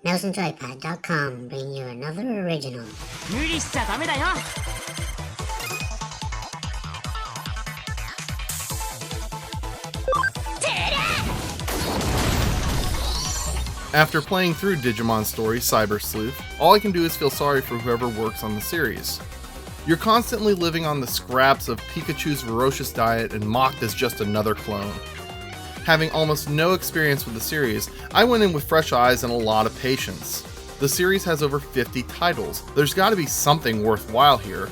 NelsonJoypad.com bring you another original. 無理しちゃダメだよ。 After playing through Digimon's story, Cyber Sleuth, all I can do is feel sorry for whoever works on the series. You're constantly living on the scraps of Pikachu's ferocious diet and mocked as just another clone. Having almost no experience with the series, I went in with fresh eyes and a lot of patience. The series has over 50 titles. There's got to be something worthwhile here.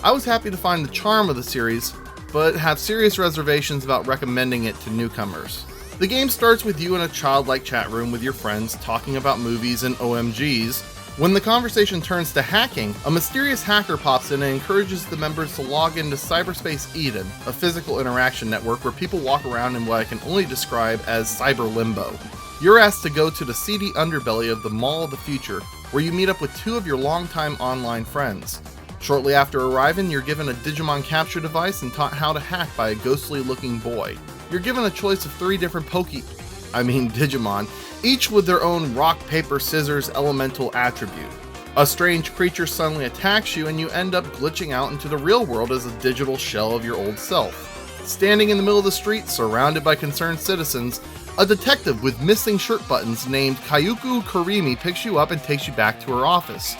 I was happy to find the charm of the series, but have serious reservations about recommending it to newcomers. The game starts with you in a childlike chat room with your friends talking about movies and OMGs. When the conversation turns to hacking, a mysterious hacker pops in and encourages the members to log into Cyberspace Eden, a physical interaction network where people walk around in what I can only describe as cyber limbo. You're asked to go to the seedy underbelly of the Mall of the Future, where you meet up with two of your longtime online friends. Shortly after arriving, you're given a Digimon capture device and taught how to hack by a ghostly-looking boy. You're given a choice of 3 different Digimon, each with their own rock, paper, scissors elemental attribute. A strange creature suddenly attacks you and you end up glitching out into the real world as a digital shell of your old self. Standing in the middle of the street, surrounded by concerned citizens, a detective with missing shirt buttons named Kayuku Karimi picks you up and takes you back to her office.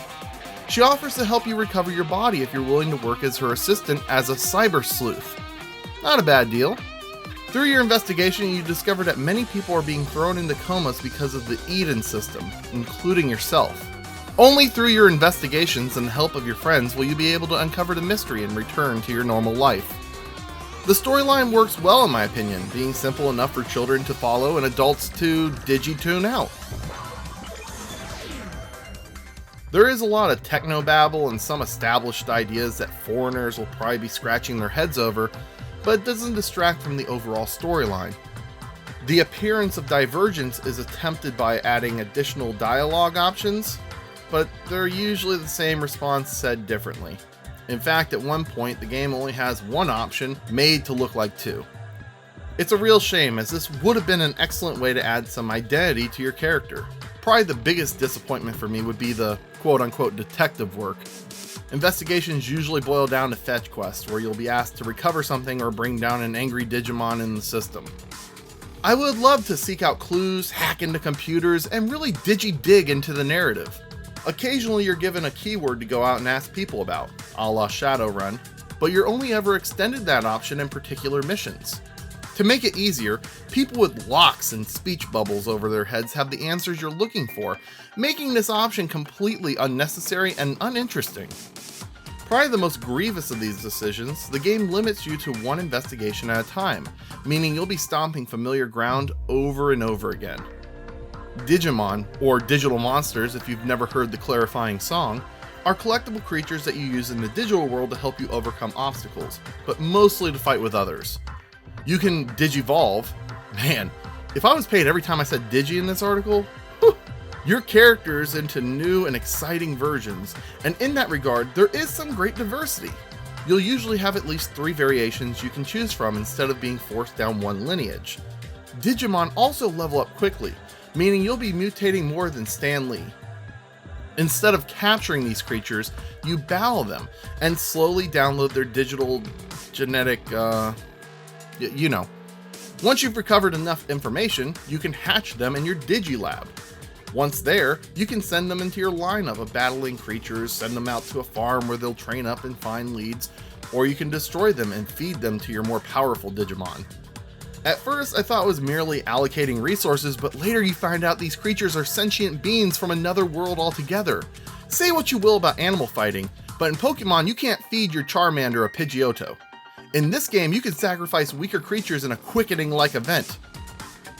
She offers to help you recover your body if you're willing to work as her assistant as a cyber sleuth. Not a bad deal. Through your investigation, you discover that many people are being thrown into comas because of the Eden system, including yourself. Only through your investigations and the help of your friends will you be able to uncover the mystery and return to your normal life. The storyline works well in my opinion, being simple enough for children to follow and adults to digi-tune out. There is a lot of technobabble and some established ideas that foreigners will probably be scratching their heads over, but it doesn't distract from the overall storyline. The appearance of divergence is attempted by adding additional dialogue options, but they're usually the same response said differently. In fact, at one point, the game only has one option made to look like 2. It's a real shame, as this would have been an excellent way to add some identity to your character. Probably the biggest disappointment for me would be the quote-unquote detective work. Investigations usually boil down to fetch quests, where you'll be asked to recover something or bring down an angry Digimon in the system. I would love to seek out clues, hack into computers, and really digi-dig into the narrative. Occasionally you're given a keyword to go out and ask people about, a la Shadowrun, but you're only ever extended that option in particular missions. To make it easier, people with locks and speech bubbles over their heads have the answers you're looking for, making this option completely unnecessary and uninteresting. Probably the most grievous of these decisions, the game limits you to one investigation at a time, meaning you'll be stomping familiar ground over and over again. Digimon, or digital monsters if you've never heard the clarifying song, are collectible creatures that you use in the digital world to help you overcome obstacles, but mostly to fight with others. You can digivolve. Man, if I was paid every time I said digi in this article, your characters into new and exciting versions, and in that regard, there is some great diversity. You'll usually have at least 3 variations you can choose from instead of being forced down one lineage. Digimon also level up quickly, meaning you'll be mutating more than Stan Lee. Instead of capturing these creatures, you battle them and slowly download their digital genetic, Once you've recovered enough information, you can hatch them in your Digilab. Once there, you can send them into your lineup of battling creatures, send them out to a farm where they'll train up and find leads, or you can destroy them and feed them to your more powerful Digimon. At first, I thought it was merely allocating resources, but later you find out these creatures are sentient beings from another world altogether. Say what you will about animal fighting, but in Pokemon you can't feed your Charmander a Pidgeotto. In this game, you can sacrifice weaker creatures in a quickening-like event.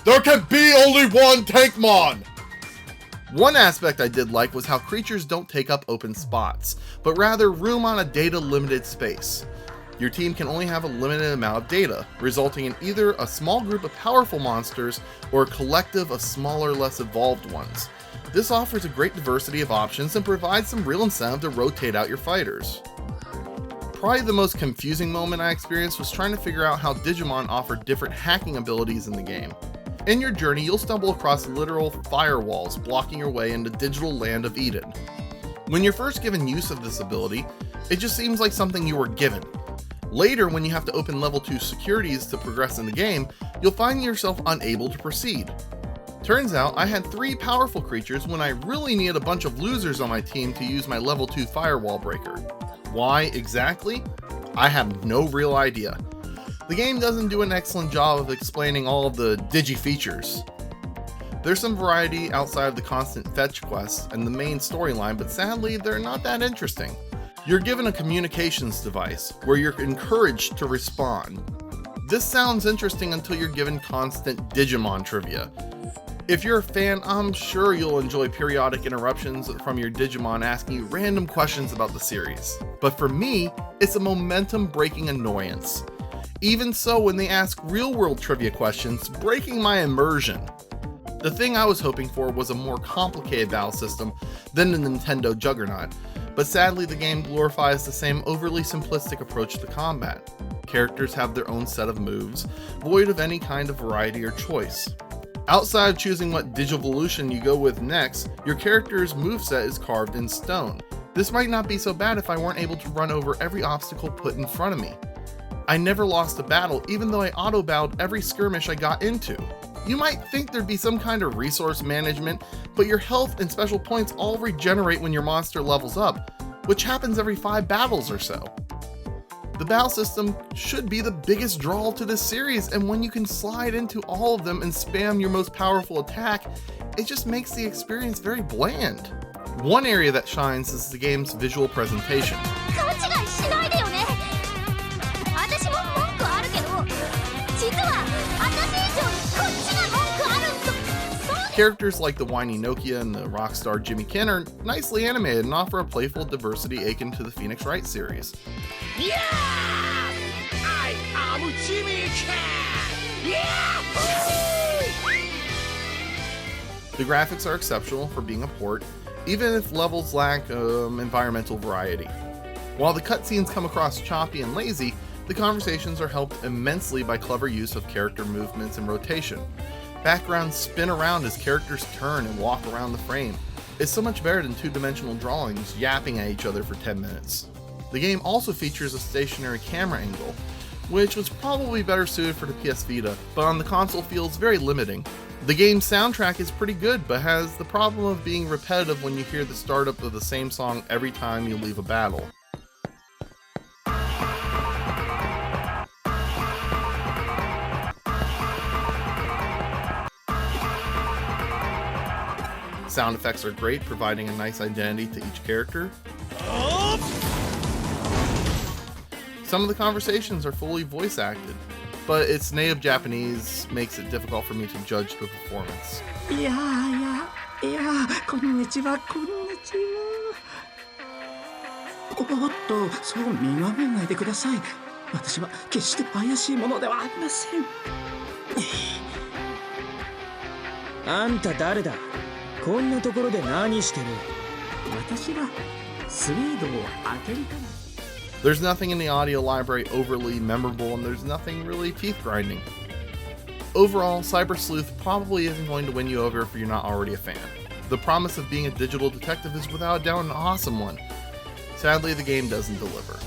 There can be only one Tankmon! One aspect I did like was how creatures don't take up open spots, but rather room on a data-limited space. Your team can only have a limited amount of data, resulting in either a small group of powerful monsters or a collective of smaller, less evolved ones. This offers a great diversity of options and provides some real incentive to rotate out your fighters. Probably the most confusing moment I experienced was trying to figure out how Digimon offered different hacking abilities in the game. In your journey, you'll stumble across literal firewalls blocking your way into digital land of Eden. When you're first given use of this ability, it just seems like something you were given. Later, when you have to open level 2 securities to progress in the game, you'll find yourself unable to proceed. Turns out I had 3 powerful creatures when I really needed a bunch of losers on my team to use my level 2 firewall breaker. Why exactly? I have no real idea. The game doesn't do an excellent job of explaining all of the digi features. There's some variety outside of the constant fetch quests and the main storyline, but sadly they're not that interesting. You're given a communications device where you're encouraged to respond. This sounds interesting until you're given constant Digimon trivia. If you're a fan, I'm sure you'll enjoy periodic interruptions from your Digimon asking you random questions about the series. But for me, it's a momentum-breaking annoyance. Even so, when they ask real-world trivia questions, breaking my immersion. The thing I was hoping for was a more complicated battle system than the Nintendo Juggernaut, but sadly the game glorifies the same overly simplistic approach to combat. Characters have their own set of moves, void of any kind of variety or choice. Outside of choosing what Digivolution you go with next, your character's moveset is carved in stone. This might not be so bad if I weren't able to run over every obstacle put in front of me. I never lost a battle, even though I auto-battled every skirmish I got into. You might think there'd be some kind of resource management, but your health and special points all regenerate when your monster levels up, which happens every 5 battles or so. The battle system should be the biggest draw to this series, and when you can slide into all of them and spam your most powerful attack, it just makes the experience very bland. One area that shines is the game's visual presentation. Characters like the whiny Nokia and the rock star Jimmy Ken are nicely animated and offer a playful diversity akin to the Phoenix Wright series. Yeah! I am Jimmy Ken! Yahoo! The graphics are exceptional for being a port, even if levels lack environmental variety. While the cutscenes come across choppy and lazy, the conversations are helped immensely by clever use of character movements and rotation. Backgrounds spin around as characters turn and walk around the frame. It's so much better than two-dimensional drawings yapping at each other for 10 minutes. The game also features a stationary camera angle, which was probably better suited for the PS Vita, but on the console feels very limiting. The game's soundtrack is pretty good, but has the problem of being repetitive when you hear the startup of the same song every time you leave a battle. Sound effects are great, providing a nice identity to each character. Some of the conversations are fully voice acted, but its native Japanese makes it difficult for me to judge the performance. いやこんにちは。おっと、そう見まめないでください。私は決して怪しいものではありません。あんた誰だ？こんなところで何してる？私はスウェードを当てるから。 There's nothing in the audio library overly memorable, and there's nothing really teeth-grinding. Overall, Cyber Sleuth probably isn't going to win you over if you're not already a fan. The promise of being a digital detective is without a doubt an awesome one. Sadly, the game doesn't deliver.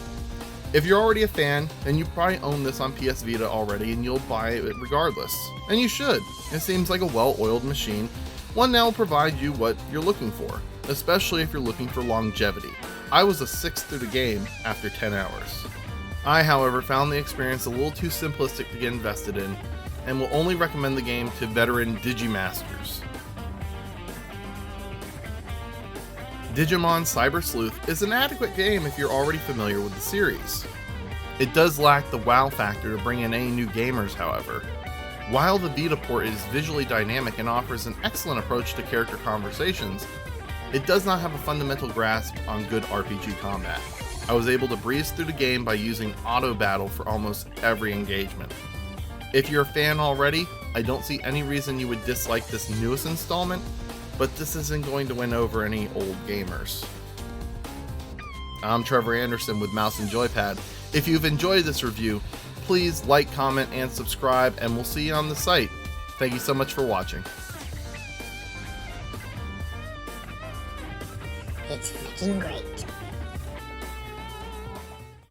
If you're already a fan, then you probably own this on PS Vita already, and you'll buy it regardless. And you should. It seems like a well-oiled machine, one that will provide you what you're looking for, especially if you're looking for longevity. I was a 6th through the game after 10 hours. I, however, found the experience a little too simplistic to get invested in, and will only recommend the game to veteran Digimasters. Digimon Cyber Sleuth is an adequate game if you're already familiar with the series. It does lack the wow factor to bring in any new gamers, however. While the Vita port is visually dynamic and offers an excellent approach to character conversations, it does not have a fundamental grasp on good RPG combat. I was able to breeze through the game by using auto battle for almost every engagement. If you're a fan already, I don't see any reason you would dislike this newest installment, but this isn't going to win over any old gamers. I'm Trevor Anderson with Mouse and Joypad. If you've enjoyed this review, please like, comment, and subscribe, and we'll see you on the site. Thank you so much for watching. It's freaking great.